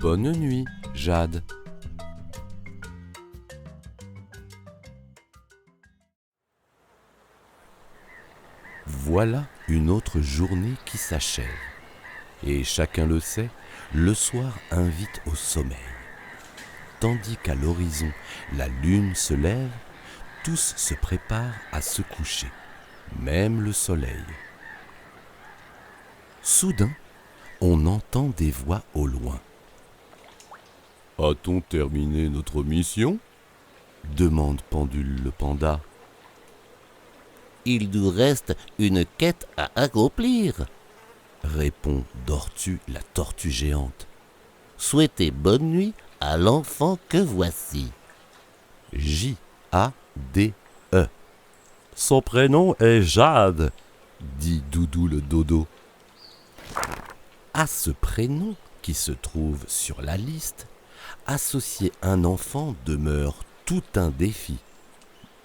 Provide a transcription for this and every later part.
Bonne nuit, Jade. Voilà une autre journée qui s'achève. Et chacun le sait, le soir invite au sommeil. Tandis qu'à l'horizon, la lune se lève, tous se préparent à se coucher, même le soleil. Soudain, on entend des voix au loin. « A-t-on terminé notre mission ?» demande Pendule le panda. « Il nous reste une quête à accomplir » répond Dortu la tortue géante. « Souhaitez bonne nuit à l'enfant que voici. » J-A-D-E. Son prénom est Jade, dit Doudou le dodo. À ce prénom, qui se trouve sur la liste, associer un enfant demeure tout un défi.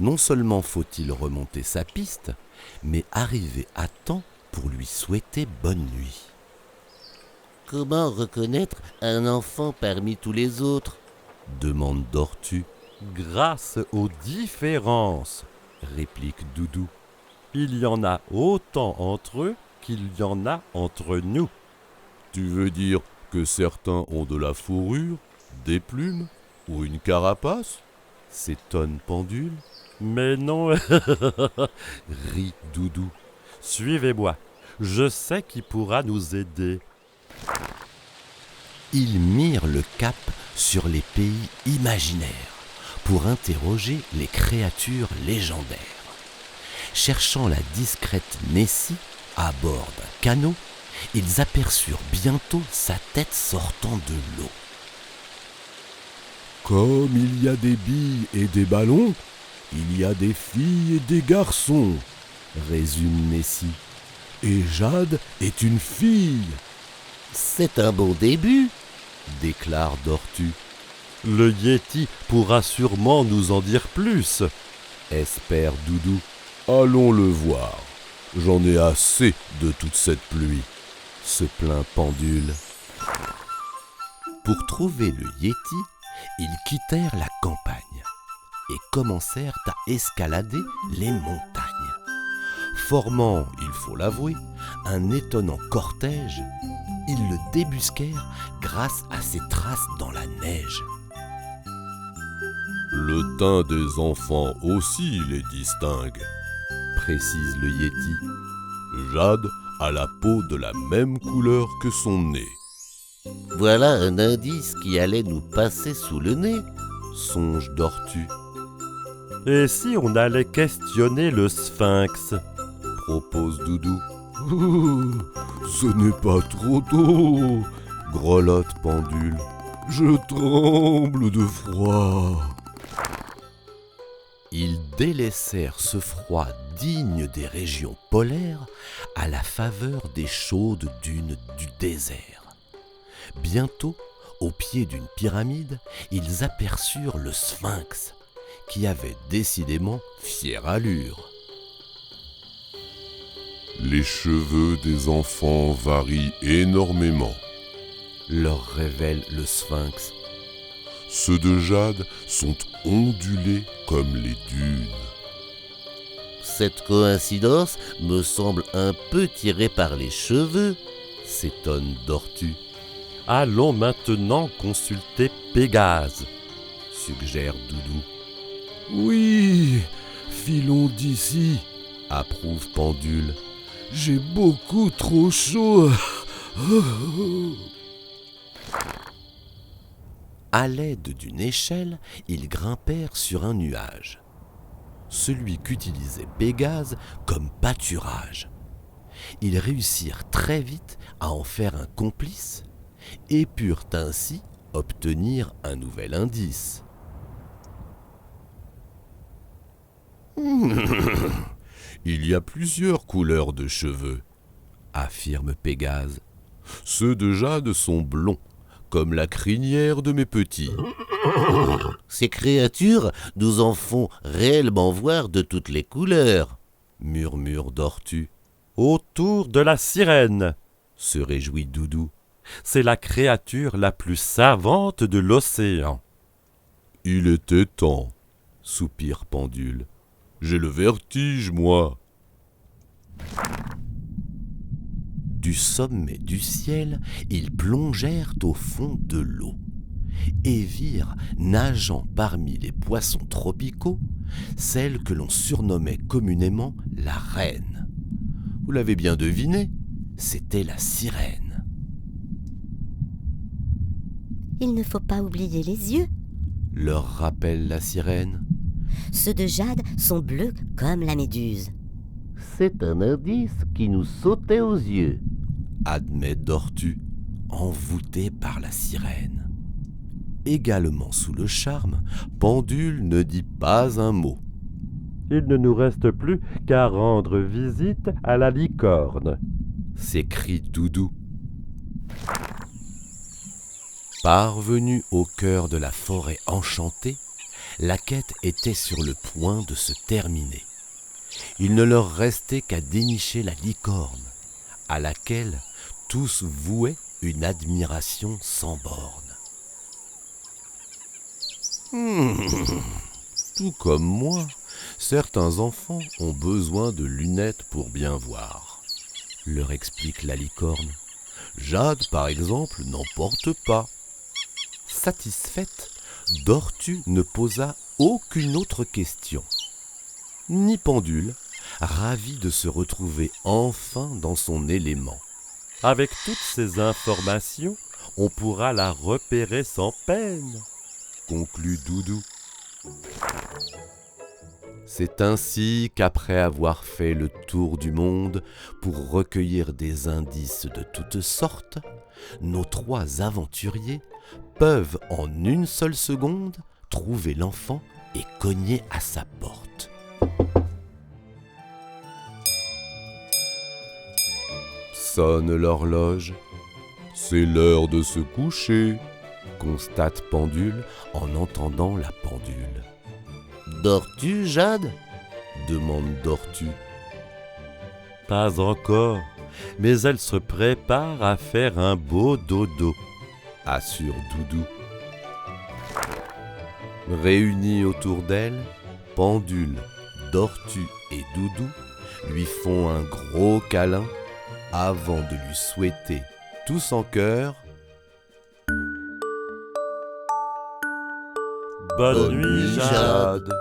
Non seulement faut-il remonter sa piste, mais arriver à temps pour lui souhaiter bonne nuit. Comment reconnaître un enfant parmi tous les autres ? Demande Dortu. Grâce aux différences, réplique Doudou. Il y en a autant entre eux qu'il y en a entre nous. Tu veux dire que certains ont de la fourrure, des plumes ou une carapace ? S'étonne Pendule. Mais non, rit Doudou. Suivez-moi, je sais qui pourra nous aider. Ils mirent le cap sur les pays imaginaires pour interroger les créatures légendaires. Cherchant la discrète Nessie à bord d'un canot, ils aperçurent bientôt sa tête sortant de l'eau. Comme il y a des billes et des ballons, il y a des filles et des garçons, résume Nessie. Et Jade est une fille. C'est un bon début, déclare Dortu. Le Yéti pourra sûrement nous en dire plus, espère Doudou. Allons le voir. J'en ai assez de toute cette pluie, se plaint Pendule. Pour trouver le Yéti, ils quittèrent la campagne et commencèrent à escalader les montagnes. Formant, il faut l'avouer, un étonnant cortège, ils le débusquèrent grâce à ses traces dans la neige. Le teint des enfants aussi les distingue, précise le Yéti. Jade a la peau de la même couleur que son nez. Voilà un indice qui allait nous passer sous le nez, songe Dortu. Et si on allait questionner le sphinx, propose Doudou. Ce n'est pas trop tôt, grelotte Pendule. Je tremble de froid. Ils délaissèrent ce froid digne des régions polaires à la faveur des chaudes dunes du désert. Bientôt, au pied d'une pyramide, ils aperçurent le sphinx, qui avait décidément fière allure. Les cheveux des enfants varient énormément, leur révèle le sphinx. Ceux de Jade sont ondulés comme les dunes. Cette coïncidence me semble un peu tirée par les cheveux, s'étonne Dortu. Allons maintenant consulter Pégase, suggère Doudou. Oui, filons d'ici, approuve Pendule. J'ai beaucoup trop chaud. À l'aide d'une échelle, ils grimpèrent sur un nuage, celui qu'utilisait Pégase comme pâturage. Ils réussirent très vite à en faire un complice et purent ainsi obtenir un nouvel indice. Il y a plusieurs couleurs de cheveux, affirme Pégase. Ceux de Jade sont blonds, comme la crinière de mes petits. Ces créatures nous en font réellement voir de toutes les couleurs, murmure Dortu. Autour de la sirène, se réjouit Doudou. C'est la créature la plus savante de l'océan. Il était temps, soupire Pendule. J'ai le vertige, moi. Du sommet du ciel, ils plongèrent au fond de l'eau et virent, nageant parmi les poissons tropicaux, celle que l'on surnommait communément la reine. Vous l'avez bien deviné, c'était la sirène. Il ne faut pas oublier les yeux. Leur rappelle la sirène. Ceux de Jade sont bleus comme la méduse. C'est un indice qui nous sautait aux yeux, admet Dortu, envoûté par la sirène. Également sous le charme, Pendule ne dit pas un mot. Il ne nous reste plus qu'à rendre visite à la licorne, s'écrie Doudou. Parvenus au cœur de la forêt enchantée, la quête était sur le point de se terminer. Il ne leur restait qu'à dénicher la licorne, à laquelle tous vouaient une admiration sans borne. Tout comme moi, certains enfants ont besoin de lunettes pour bien voir, leur explique la licorne. Jade, par exemple, n'en porte pas. Satisfaite, Dortu ne posa aucune autre question. Ni Pendule, ravi de se retrouver enfin dans son élément. Avec toutes ces informations, on pourra la repérer sans peine, conclut Doudou. C'est ainsi qu'après avoir fait le tour du monde pour recueillir des indices de toutes sortes, nos trois aventuriers peuvent en une seule seconde trouver l'enfant et cogner à sa porte. Sonne l'horloge. C'est l'heure de se coucher, constate Pendule en entendant la pendule. Dors-tu, Jade ? demande Dortu. Pas encore, mais elle se prépare à faire un beau dodo, assure Doudou. Réunis autour d'elle, Pendule, Dortu et Doudou lui font un gros câlin avant de lui souhaiter tous en chœur Bonne nuit, Jade.